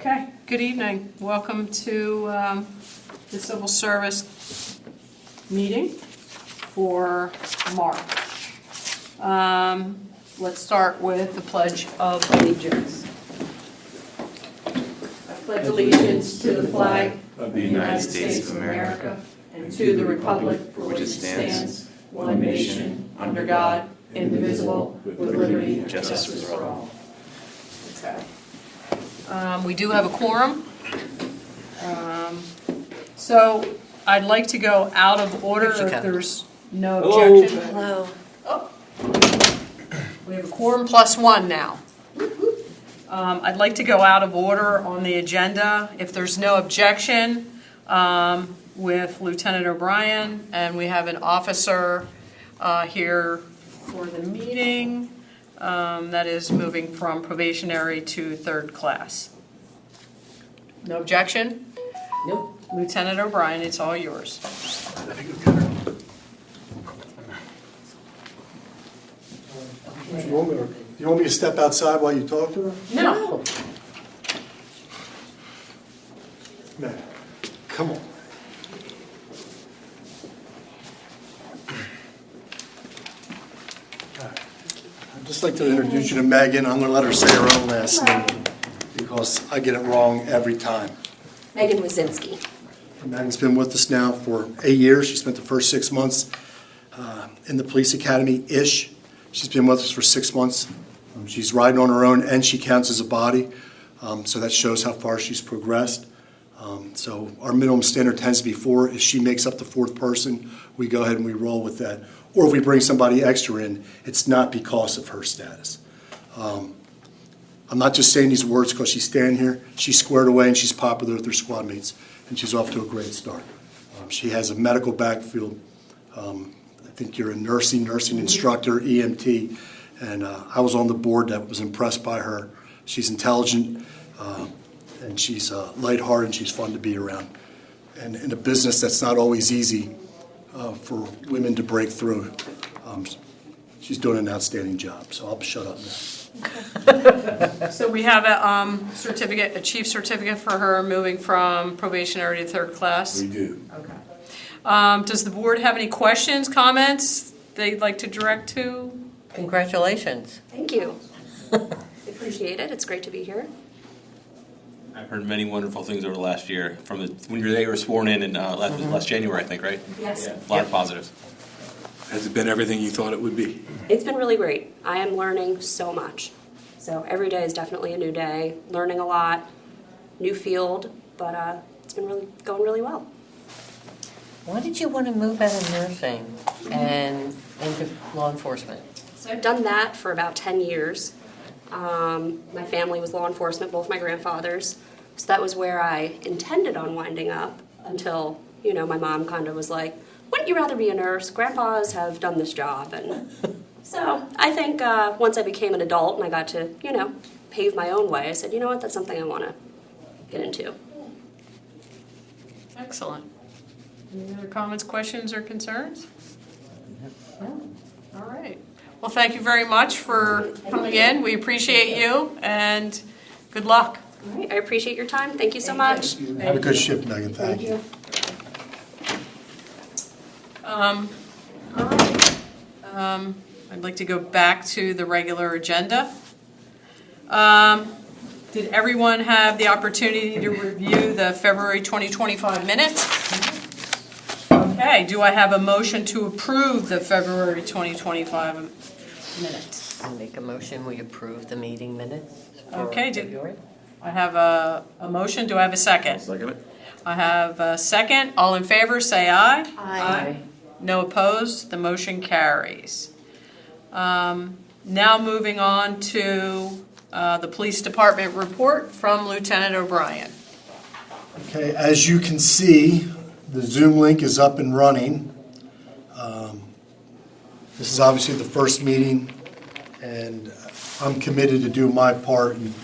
Okay, good evening. Welcome to the Civil Service meeting for March. Let's start with the Pledge of Allegiance. I pledge allegiance to the flag of the United States of America and to the republic for which it stands, one nation, under God, indivisible, with liberty and justice for all. Okay. We do have a quorum. So I'd like to go out of order if there's no objection. Hello. We have a quorum plus one now. I'd like to go out of order on the agenda if there's no objection with Lieutenant O'Brien, and we have an officer here for the meeting that is moving from probationary to third class. No objection? Nope. Lieutenant O'Brien, it's all yours. You want me to step outside while you talk to her? No. No. Come on. I'd just like to introduce you to Megan. I'm going to let her say her own last name because I get it wrong every time. Megan Wazinski. Megan's been with us now for 8 years. She spent the first 6 months in the police academy-ish. She's been with us for 6 months. She's riding on her own, and she counts as a body, so that shows how far she's progressed. So our minimum standard tends to be 4. If she makes up the 4th person, we go ahead and we roll with that. Or if we bring somebody extra in, it's not because of her status. I'm not just saying these words because she's standing here. She's squared away and she's popular with her squad mates, and she's off to a great start. She has a medical backfield. I think you're a nursing instructor, EMT, and I was on the board that was impressed by her. She's intelligent, and she's lighthearted, and she's fun to be around. And in a business that's not always easy for women to break through, she's doing an outstanding job. So I'll shut up now. So we have a chief certificate for her moving from probationary to third class? We do. Okay. Does the board have any questions, comments they'd like to direct to? Congratulations. Thank you. Appreciate it. It's great to be here. I've heard many wonderful things over the last year, from when they were sworn in last January, I think, right? Yes. Yeah, a lot of positives. Has it been everything you thought it would be? It's been really great. I am learning so much. So every day is definitely a new day, learning a lot, new field, but it's been going really well. Why did you want to move out of nursing and into law enforcement? So I've done that for about 10 years. My family was law enforcement, both my grandfathers. So that was where I intended on winding up until, my mom kind of was like, wouldn't you rather be a nurse? Grandpas have done this job. And so I think once I became an adult and I got to, pave my own way, I said, you know what, that's something I want to get into. Excellent. Any other comments, questions, or concerns? No. All right. Well, thank you very much for coming in. We appreciate you, and good luck. All right, I appreciate your time. Thank you so much. Have a good shift, Megan. Thank you. All right. I'd like to go back to the regular agenda. Did everyone have the opportunity to review the February 2025 minutes? Okay, do I have a motion to approve the February 2025 minutes? I'll make a motion, we approve the meeting minutes. Okay, I have a motion. Do I have a second? Second it. I have a second. All in favor, say aye. Aye. No opposed. The motion carries. Now moving on to the police department report from Lieutenant O'Brien. Okay, as you can see, the Zoom link is up and running. This is obviously the first meeting, and I'm committed to do my part in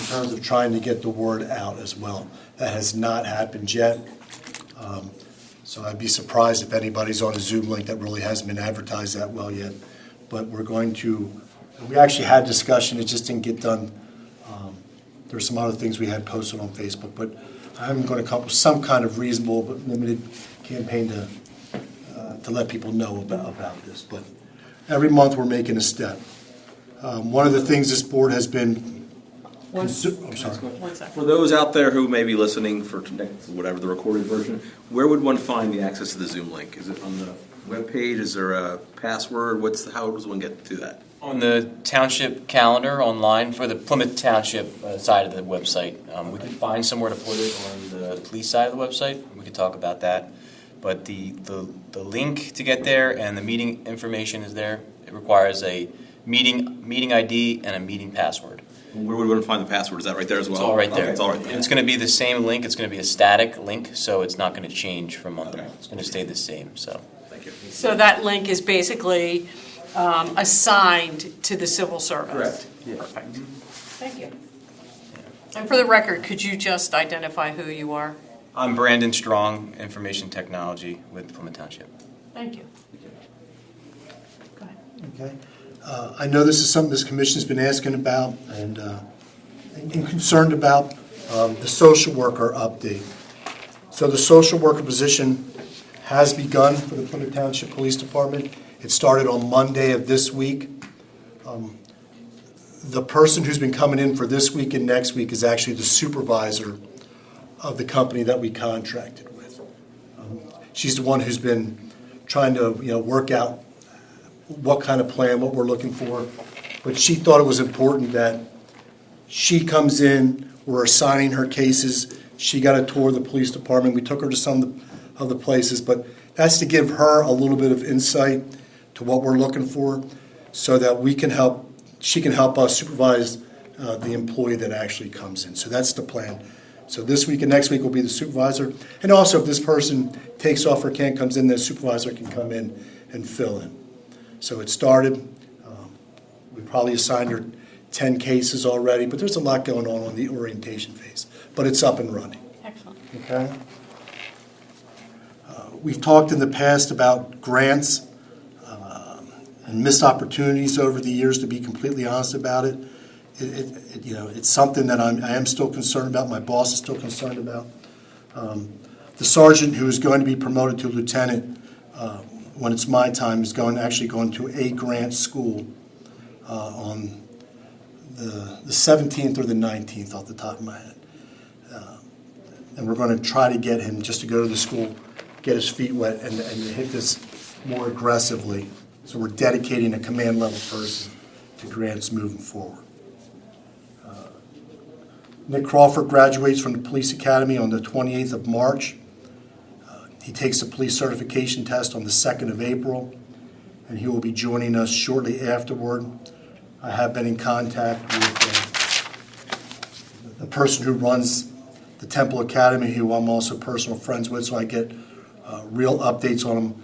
terms of trying to get the word out as well. That has not happened yet. So I'd be surprised if anybody's on a Zoom link that really hasn't been advertised that well yet. But we actually had discussion, it just didn't get done There's some other things we had posted on Facebook, but I'm going to come up with some kind of reasonable but limited campaign to let people know about this. But every month we're making a step. One of the things this board has been, I'm sorry. One second. For those out there who may be listening for whatever the recorded version, where would one find the access to the Zoom link? Is it on the webpage? Is there a password? How does one get to that? On the township calendar online for the Plymouth Township side of the website. We could find somewhere to put it on the police side of the website. We could talk about that. But the link to get there and the meeting information is there. It requires a meeting ID and a meeting password. Where would one find the password? Is that right there as well? It's all right there. Okay, it's all right And there. it's going to be the same link. It's going to be a static link, so it's not going to change from month to month. It's going to stay the same. So. Thank you. So that link is basically assigned to the civil service? Correct. Perfect. Thank you. And for the record, could you just identify who you are? I'm Brandon Strong, Information Technology with Plymouth Township. Thank you. Go ahead. Okay. I know this is something this commission's been asking about and concerned about, the social worker update. So the social worker position has begun for the Plymouth Township Police Department. It started on Monday of this week. The person who's been coming in for this week and next week is actually the supervisor of the company that we contracted with. She's the one who's been trying to, work out what kind of plan, what we're looking for. But she thought it was important that she comes in, we're assigning her cases. She got a tour of the police department. We took her to some of the places, but that's to give her a little bit of insight to what we're looking for so that she can help us supervise the employee that actually comes in. So that's the plan. So this week and next week will be the supervisor. And also if this person takes off or comes in, the supervisor can come in and fill in. So it started. We probably assigned her 10 cases already, but there's a lot going on the orientation phase. But it's up and running. Excellent. Okay? We've talked in the past about grants and missed opportunities over the years, to be completely honest about it. It's something that I am still concerned about. My boss is still concerned about. The sergeant who is going to be promoted to lieutenant when it's my time is actually going to a grant school on the 17th or the 19th off the top of my head. And we're going to try to get him just to go to the school, get his feet wet, and hit this more aggressively. So we're dedicating a command level person to grants moving forward. Nick Crawford graduates from the Police Academy on the 28th of March. He takes the police certification test on the 2nd of April, and he will be joining us shortly afterward. I have been in contact with the person who runs the Temple Academy, who I'm also personal friends with, so I get real updates on him.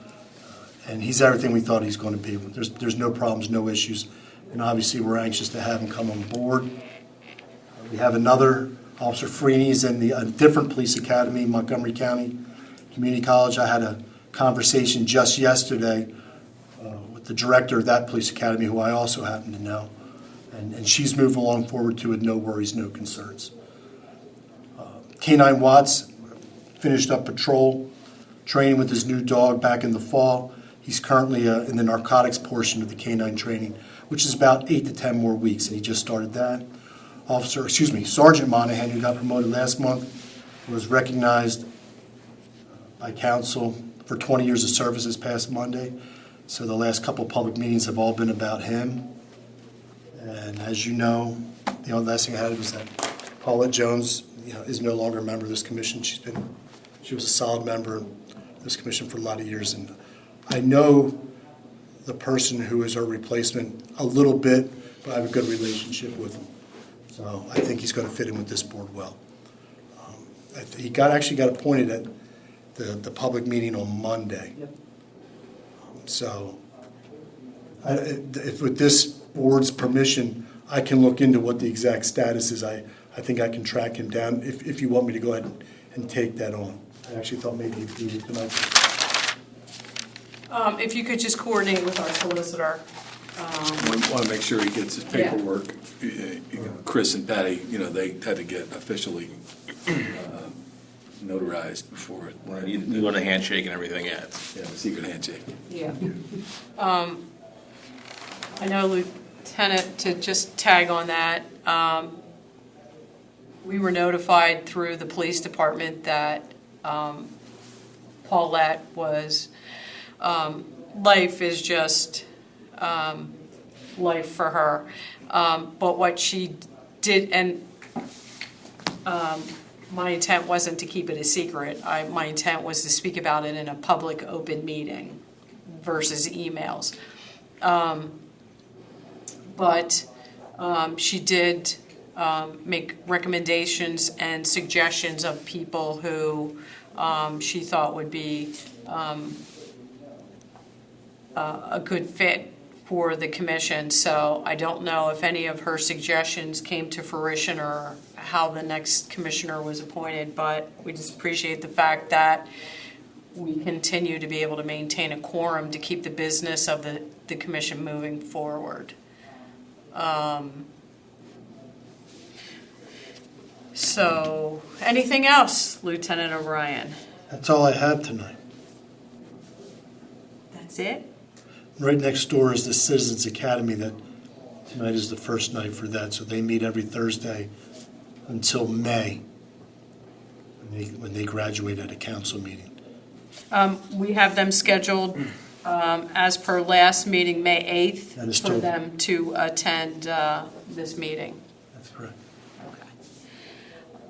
And he's everything we thought he's going to be. There's no problems, no issues. And obviously we're anxious to have him come on board. We have another, Officer Freeney is in a different police academy, Montgomery County Community College. I had a conversation just yesterday with the director of that police academy, who I also happen to know. And she's moving along forward to it, no worries, no concerns. K9 Watts finished up patrol training with his new dog back in the fall. He's currently in the narcotics portion of the K9 training, which is about 8 to 10 more weeks, and he just started that. Sergeant Monahan, who got promoted last month, was recognized by council for 20 years of service this past Monday. So the last couple of public meetings have all been about him. And as you know, the only last thing I had was that Paulette Jones, is no longer a member of this commission. She was a solid member of this commission for a lot of years, and I know the person who is her replacement a little bit, but I have a good relationship with him. So I think he's going to fit in with this board well. He actually got appointed at the public meeting on Monday. Yep. So if with this board's permission, I can look into what the exact status is. I think I can track him down if you want me to go ahead and take that on. I actually thought maybe he'd do it tonight. If you could just coordinate with our solicitor We want to make sure he gets his paperwork. Chris and Patty, they had to get officially notarized before it. Right, you want a handshake and everything, yeah. Yeah, the secret handshake. Yeah. I know, Lieutenant, to just tag on that, we were notified through the police department that Paulette was, life is just life for her. But what she did, and my intent wasn't to keep it a secret. My intent was to speak about it in a public, open meeting versus emails. But she did make recommendations and suggestions of people who she thought would be a good fit for the commission. So I don't know if any of her suggestions came to fruition or how the next commissioner was appointed, but we just appreciate the fact that we continue to be able to maintain a quorum to keep the business of the commission moving forward. So, anything else, Lieutenant O'Brien? That's all I have tonight. That's it? Right next door is the Citizens Academy. That tonight is the first night for that, so they meet every Thursday until May, when they graduate at a council meeting. We have them scheduled, as per last meeting, May 8th, That is for true. them to attend this meeting. That's correct. Okay.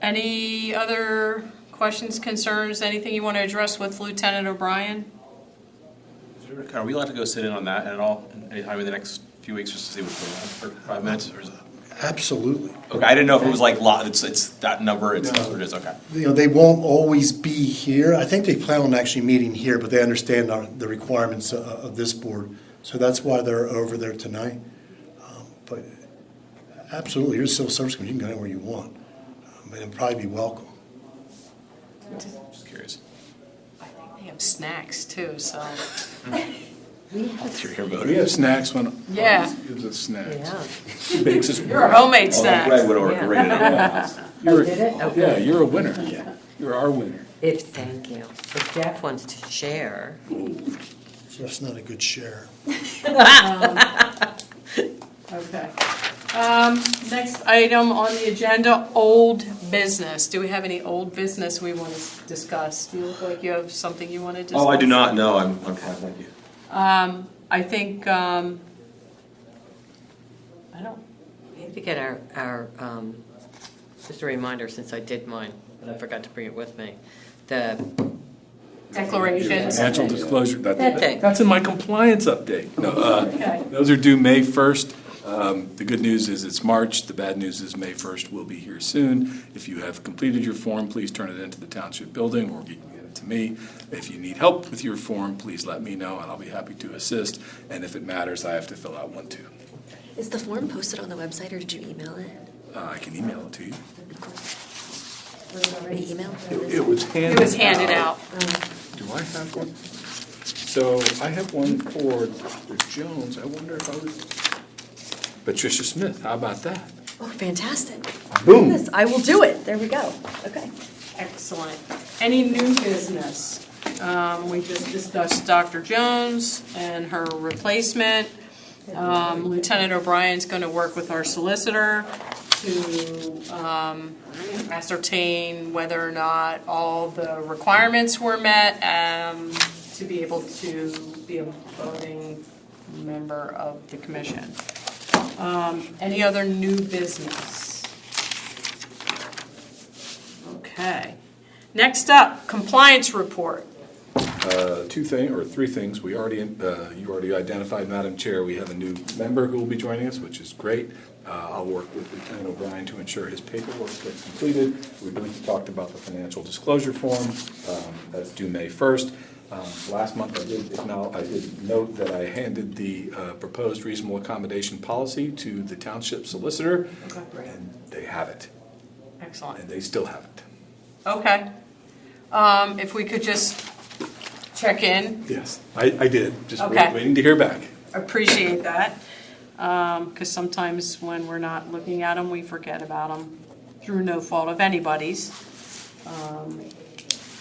Any other questions, concerns, anything you want to address with Lieutenant O'Brien? Are we allowed to go sit in on that at all, anytime in the next few weeks, just to see what's going on, for 5 minutes, or is it? Absolutely. Okay, I didn't know if it was like, it's that number, that's what it is, okay. They won't always be here. I think they plan on actually meeting here, but they understand the requirements of this board. So that's why they're over there tonight. But absolutely, you're a civil service commission, you can go anywhere you want. And it'll probably be welcome. Just curious. I think they have snacks too, so. You're here We voting. have snacks when. Yeah. Gives us snacks. Yeah. Bakes us. You're a homemade Oh, Greg snack. would have rated it. You're- did it? Okay. Yeah, you're a winner. You're our winner. Thank you. If Jeff wants to share. Jeff's not a good share. Okay. Next item on the agenda, old business. Do we have any old business we want to discuss? Do you look like you have something you want to discuss? Oh, I do not, no, I'm fine, thank you. I think, I don't, We have to get our just a reminder, since I did mine, but I forgot to bring it with me. The declarations. Financial disclosure, That thing. that's in my compliance update. No, Okay. those are due May 1st. The good news is it's March. The bad news is May 1st will be here soon. If you have completed your form, please turn it into the township building, or you can get it to me. If you need help with your form, please let me know, and I'll be happy to assist. And if it matters, I have to fill out one too. Is the form posted on the website or did you email it? I can email it to you. The email? It was handed out. It was handed out. Do I have one? So I have one for Dr. Jones. I wonder if I would. Patricia Smith, how about that? Oh, fantastic. Boom. Yes, I will do it. There we go. Okay. Excellent. Any new business? We just discussed Dr. Jones and her replacement. Lieutenant O'Brien's going to work with our solicitor to ascertain whether or not all the requirements were met to be able to be a voting member of the commission. Any other new business? Okay. Next up, compliance report. Three things. You already identified, Madam Chair, we have a new member who will be joining us, which is great. I'll work with Lieutenant O'Brien to ensure his paperwork gets completed. We briefly talked about the financial disclosure form. That's due May 1st. Last month, I did note that I handed the proposed reasonable accommodation policy to the township solicitor, and they have it, Excellent. and they still have it. Okay. If we could just check in, Yes, I did, just Okay. waiting to hear back. appreciate that. because sometimes when we're not looking at them, we forget about them through no fault of anybody's.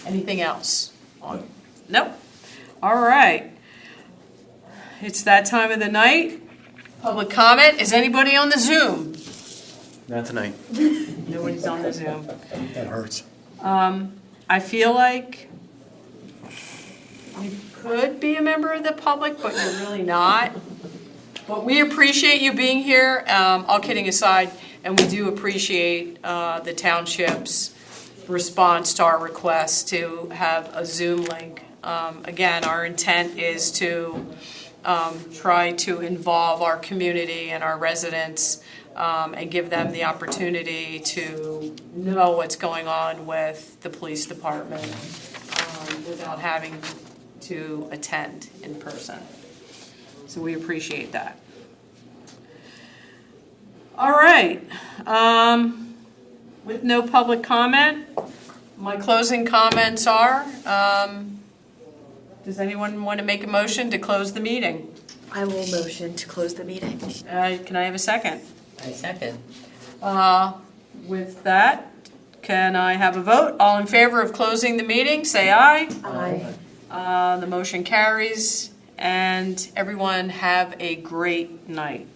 Anything else? Nope. All right. It's that time of the night. Public comment. Is anybody on the Zoom? Not tonight. Nobody's on the Zoom. That hurts. I feel like you could be a member of the public, but you're really not. But we appreciate you being here, all kidding aside, and we do appreciate the township's response to our request to have a Zoom link. Again, our intent is to try to involve our community and our residents and give them the opportunity to know what's going on with the police department without having to attend in person. So we appreciate that. All right. With no public comment, my closing comments are, does anyone want to make a motion to close the meeting? I will motion to close the meeting. Can I have a second? I second. With that, can I have a vote? All in favor of closing the meeting, say aye. Aye. The motion carries, and everyone have a great night.